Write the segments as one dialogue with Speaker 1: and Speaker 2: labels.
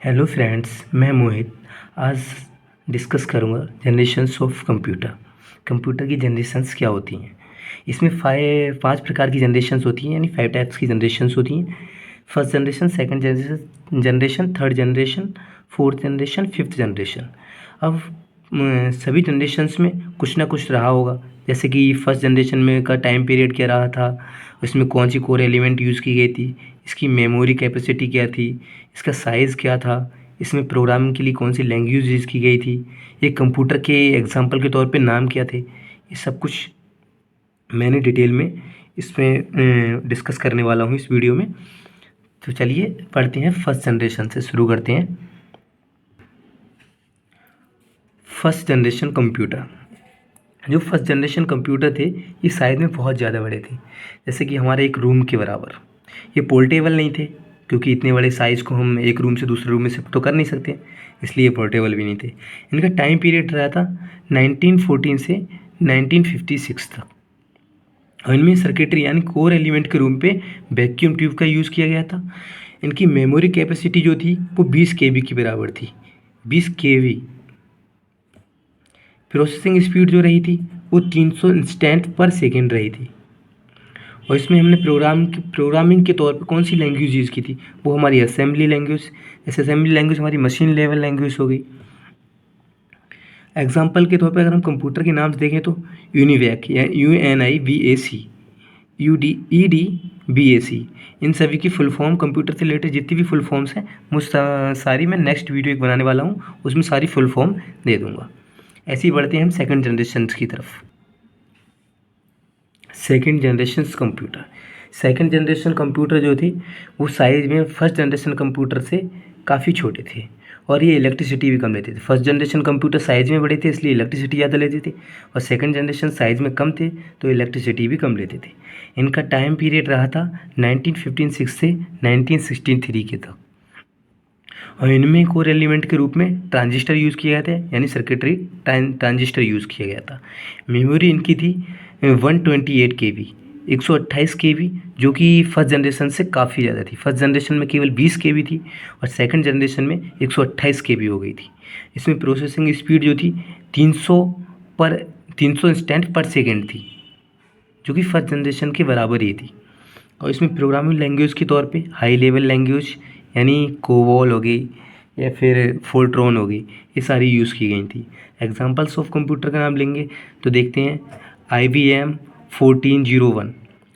Speaker 1: Hello friends, मैं मोहित आज discuss करूंगा जनरेशन्स ऑफ कंप्यूटर। कंप्यूटर की जनरेशन्स क्या होती हैं। इसमें 5 प्रकार की जनरेशन्स होती हैं, यानी 5 टाइप्स की जनरेशन्स होती हैं। First generation, second generation, third generation, fourth generation, fifth generation. अब सभी जनरेशन्स में कुछ ना कुछ रहा होगा, जैसे कि फर्स्ट जनरेशन में का टाइम पीरियड क्या रहा था, उसमें कौन सी कोर एलिमेंट यूज़ की गई थी, इसकी मेमोरी कैपेसिटी क्या थी, इसका साइज़ क्या था, इसमें प्रोग्रामिंग के लिए कौन सी लैंग्वेज यूज़ की गई थी, ये कंप्यूटर के एग्जांपल के तौर पे नाम क्या थे। ये सब कुछ मैंने डिटेल में इसमें डिस्कस करने वाला हूँ इस वीडियो में। तो चलिए पढ़ते हैं, फर्स्ट जनरेशन से शुरू करते हैं। First generation computer. जो फर्स्ट जनरेशन कंप्यूटर थे ये साइज़ में बहुत ज़्यादा बड़े थे, जैसे कि हमारे एक रूम के बराबर। ये पोर्टेबल नहीं थे, क्योंकि इतने बड़े साइज़ को हम एक रूम से दूसरे रूम में शिफ्ट तो कर नहीं सकते, इसलिए पोर्टेबल भी नहीं थे। इनका टाइम पीरियड रहा था 1914 से 1956 तक, और इनमें सर्किटरी यानी कोर एलिमेंट के रूम पे वैक्यूम ट्यूब का यूज़ किया गया था। इनकी मेमोरी कैपेसिटी जो थी वो 20 KB की बराबर थी, 20 KB। प्रोसेसिंग स्पीड जो रही थी वो 300 इंस्टेंट पर सेकेंड रही थी। और इसमें हमने प्रोग्रामिंग के तौर पे कौन सी लैंग्वेज यूज़ की थी, वो हमारी असेंबली लैंग्वेज। जैसे असेंबली लैंग्वेज हमारी मशीन लेवल लैंग्वेज हो गई। एग्जाम्पल के तौर पे अगर हम कंप्यूटर के नाम से देखें तो यूनिवैक या UNIVAC, EDBAC, इन सभी की फुल फॉर्म, कंप्यूटर से रिलेटेड जितनी भी फुल फॉर्म्स हैं मुझ सारी मैं नेक्स्ट वीडियो एक बनाने वाला हूँ, उसमें सारी फुल फॉर्म दे दूँगा। ऐसे ही बढ़ते हैं हम सेकंड जनरेशन की तरफ। Second generation computer. Second generation computer जो थे वो साइज़ में फर्स्ट जनरेशन कंप्यूटर से काफ़ी छोटे थे, और ये इलेक्ट्रिसिटी भी कम लेते थे। फर्स्ट जनरेशन कंप्यूटर साइज़ में बड़े थे इसलिए इलेक्ट्रिसिटी ज़्यादा लेते थे, और सेकंड जनरेशन साइज़ में कम थे तो इलेक्ट्रिसिटी भी कम लेते थे। इनका टाइम पीरियड रहा था 1956 से 1963 के तक, और इनमें कोर एलिमेंट के रूप में ट्रांजिस्टर यूज़ किया गया था, यानी सर्किटरी ट्रांजिस्टर यूज़ किया गया था। मेमोरी इनकी थी 128 KB, 128 KB, जो कि फर्स्ट जनरेशन से काफ़ी ज़्यादा थी। फर्स्ट जनरेशन में केवल 20 KB थी, और सेकंड जनरेशन में 128 KB हो गई थी। इसमें प्रोसेसिंग स्पीड जो थी 300 इंस्टेंट पर सेकेंड थी, जो कि फर्स्ट जनरेशन के बराबर ही थी। और इसमें प्रोग्रामिंग लैंग्वेज के तौर पे हाई लेवल लैंग्वेज यानी कोबॉल हो गई या फिर फोर्ट्रॉन हो गई, ये सारी यूज़ की गई थी। एग्जांपल्स ऑफ कंप्यूटर का नाम लेंगे तो देखते हैं IBM 1401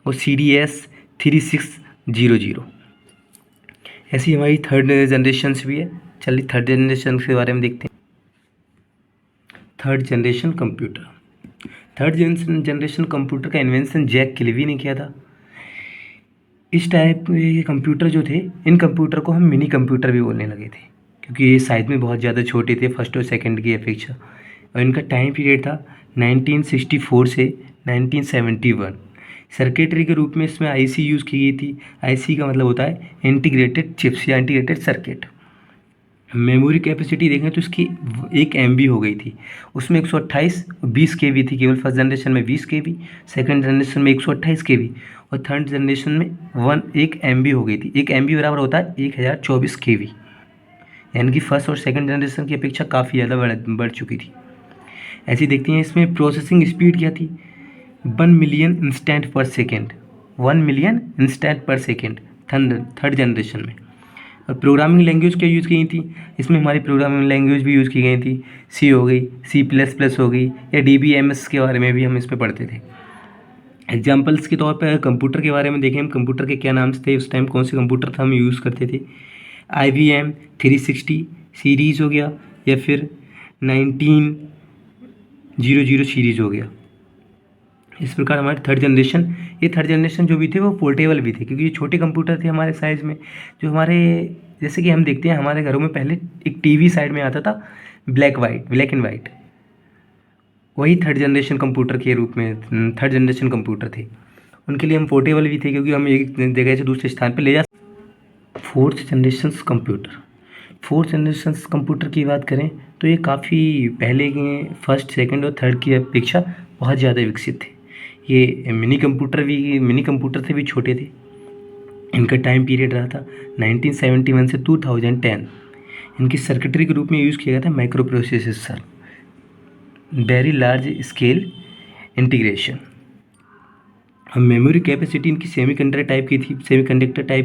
Speaker 1: और CDS 3600। ऐसी हमारी थर्ड जनरेशन भी है। चलिए थर्ड जनरेशन के बारे में देखते हैं। Third generation computer. Third generation computer का इन्वेंशन जैक किलवी ने किया था। इस टाइप के कंप्यूटर जो थे, इन कंप्यूटर को हम मिनी कंप्यूटर भी बोलने लगे थे, क्योंकि ये साइज़ में बहुत ज़्यादा छोटे थे फर्स्ट और सेकंड की अपेक्षा। और इनका टाइम पीरियड था 1964 से 1971। सर्किटरी के रूप में इसमें IC यूज़ की गई थी। IC का मतलब होता है इंटीग्रेटेड चिप्स या इंटीग्रेटेड सर्किट। मेमोरी कैपेसिटी देखें तो इसकी 1 MB हो गई थी, उसमें 128 20 KB थी। केवल फर्स्ट जनरेशन में 20 KB, सेकंड जनरेशन में 128 KB, और थर्ड जनरेशन में 1 MB हो गई थी। 1 MB बराबर होता है 1024 KB, यानी कि फर्स्ट और सेकंड जनरेशन की अपेक्षा काफ़ी ज़्यादा बढ़ चुकी थी। ऐसी देखते हैं इसमें प्रोसेसिंग स्पीड क्या थी, 1 मिलियन इंस्टेंट पर सेकेंड, 1 मिलियन इंस्टेंट पर सेकेंड थर्ड जनरेशन में। और प्रोग्रामिंग लैंग्वेज क्या यूज़ की गई थी, इसमें हमारी प्रोग्रामिंग लैंग्वेज भी यूज़ की गई थी। C हो गई, C++ हो गई, या DBMS के बारे में भी हम इसमें पढ़ते थे। एग्जाम्पल्स के तौर पर कंप्यूटर के बारे में देखें, हम कंप्यूटर के क्या नाम थे उस टाइम, कौन से कंप्यूटर था हम यूज़ करते थे। IBM 360 सीरीज़ हो गया, या फिर 1900 सीरीज़ हो गया। इस प्रकार हमारे थर्ड जनरेशन जो भी थे वो पोर्टेबल भी थे, क्योंकि ये छोटे कंप्यूटर थे हमारे साइज़ में। जो हमारे जैसे कि हम देखते हैं हमारे घरों में पहले एक TV साइड में आता था, ब्लैक एंड वाइट, वही थर्ड जनरेशन कंप्यूटर के रूप में थर्ड जनरेशन कंप्यूटर थे। उनके लिए हम पोर्टेबल भी थे, क्योंकि हम एक जगह से दूसरे स्थान पर ले जा। फोर्थ जनरेशन कंप्यूटर की बात करें तो ये काफ़ी पहले के फर्स्ट सेकंड और थर्ड की अपेक्षा बहुत ज़्यादा विकसित थे। ये मिनी कंप्यूटर से भी छोटे थे। इनका टाइम पीरियड रहा था 1971 से 2010, इनकी सर्किटरी के रूप में यूज़ किया गया था micro processor, very large scale integration. हम मेमोरी कैपेसिटी इनकी सेमीकंडक्टर टाइप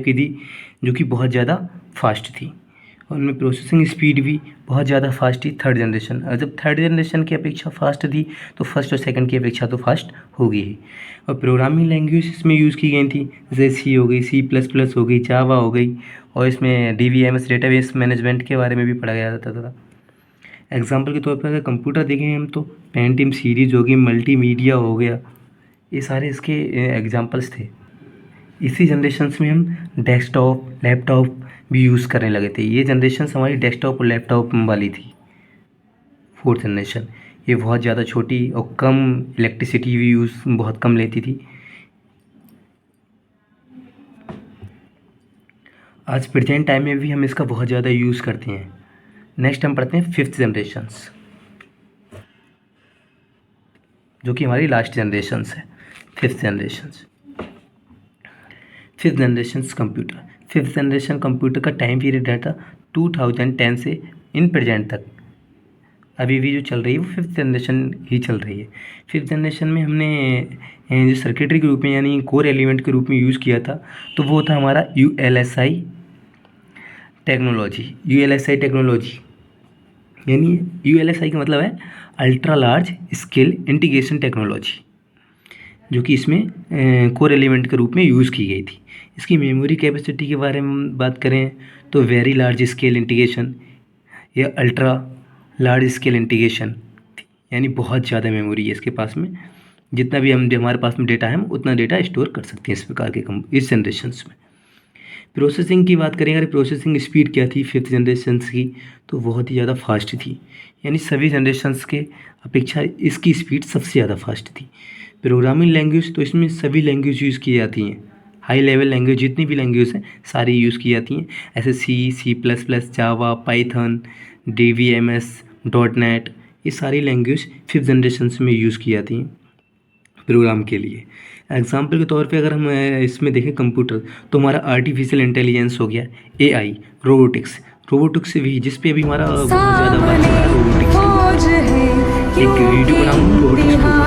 Speaker 1: की थी जो कि बहुत ज़्यादा फास्ट थी, और उनमें प्रोसेसिंग स्पीड भी बहुत ज़्यादा फास्ट थी थर्ड जनरेशन। और जब थर्ड जनरेशन की अपेक्षा फास्ट थी तो फर्स्ट और सेकंड की अपेक्षा तो फास्ट होगी ही। और प्रोग्रामिंग लैंग्वेज इसमें यूज़ की गई थी, जैसे सी हो गई, C++ हो गई, जावा हो गई, और इसमें DBMS डेटाबेस मैनेजमेंट के बारे में भी पढ़ा गया जाता था। एग्जाम्पल के तौर पर अगर कंप्यूटर देखें हम तो पेंटियम सीरीज़ होगी, मल्टीमीडिया हो गया, ये सारे इसके एग्जाम्पल्स थे। इसी जनरेशन्स में हम डेस्कटॉप, लैपटॉप भी यूज़ करने लगे थे। ये जनरेशन्स हमारी डेस्कटॉप और लैपटॉप वाली थी। फोर्थ जनरेशन ये बहुत ज़्यादा छोटी और कम इलेक्ट्रिसिटी भी यूज़ बहुत कम लेती थी। आज प्रेजेंट टाइम में भी हम इसका बहुत ज़्यादा यूज़ करते हैं। नेक्स्ट हम पढ़ते हैं फिफ्थ जनरेशन्स, जो कि हमारी लास्ट जनरेशन्स है। फिफ्थ जनरेशन कंप्यूटर का टाइम पीरियड रहता 2010 से इन प्रेजेंट तक। अभी भी जो चल रही है वो फिफ्थ जनरेशन ही चल रही है। फिफ्थ जनरेशन में हमने जो सर्किटरी के रूप में यानी कोर एलिमेंट के रूप में यूज़ किया था तो वो था हमारा ULSI टेक्नोलॉजी। यानी ULSI का मतलब है ultra large scale integration technology, जो कि इसमें कोर एलिमेंट के रूप में यूज़ की गई थी। इसकी मेमोरी कैपेसिटी के बारे में बात करें तो वेरी लार्ज स्केल इंटीग्रेशन या अल्ट्रा लार्ज स्केल इंटीग्रेशन, यानी बहुत ज़्यादा मेमोरी है इसके पास में। जितना भी हमारे पास में डेटा है हम उतना डेटा स्टोर कर सकते हैं इस प्रकार के इस जनरेशन्स में। प्रोसेसिंग की बात करें, अगर प्रोसेसिंग स्पीड क्या थी फिफ्थ जनरेशन्स की, तो बहुत ही ज़्यादा फास्ट थी। यानी सभी जनरेशन्स के अपेक्षा इसकी स्पीड सबसे ज़्यादा फास्ट थी। प्रोग्रामिंग लैंग्वेज तो इसमें सभी लैंग्वेज यूज़ की जाती हैं, हाई लेवल लैंग्वेज जितनी भी लैंग्वेज हैं सारी यूज़ की जाती हैं, ऐसे C++, जावा, पाइथन, DBMS, .NET, ये सारी लैंग्वेज फिफ्थ जनरेशन्स में यूज़ की जाती हैं प्रोग्राम के लिए। एग्जाम्पल के तौर पे अगर हम इसमें देखें कंप्यूटर, तो हमारा आर्टिफिशियल इंटेलिजेंस हो गया, AI, रोबोटिक्स भी, जिस पे अभी हमारा बहुत ज़्यादा बात है रोबोटिक्स। एक वीडियो बनाऊँगा रोबोटिक्स।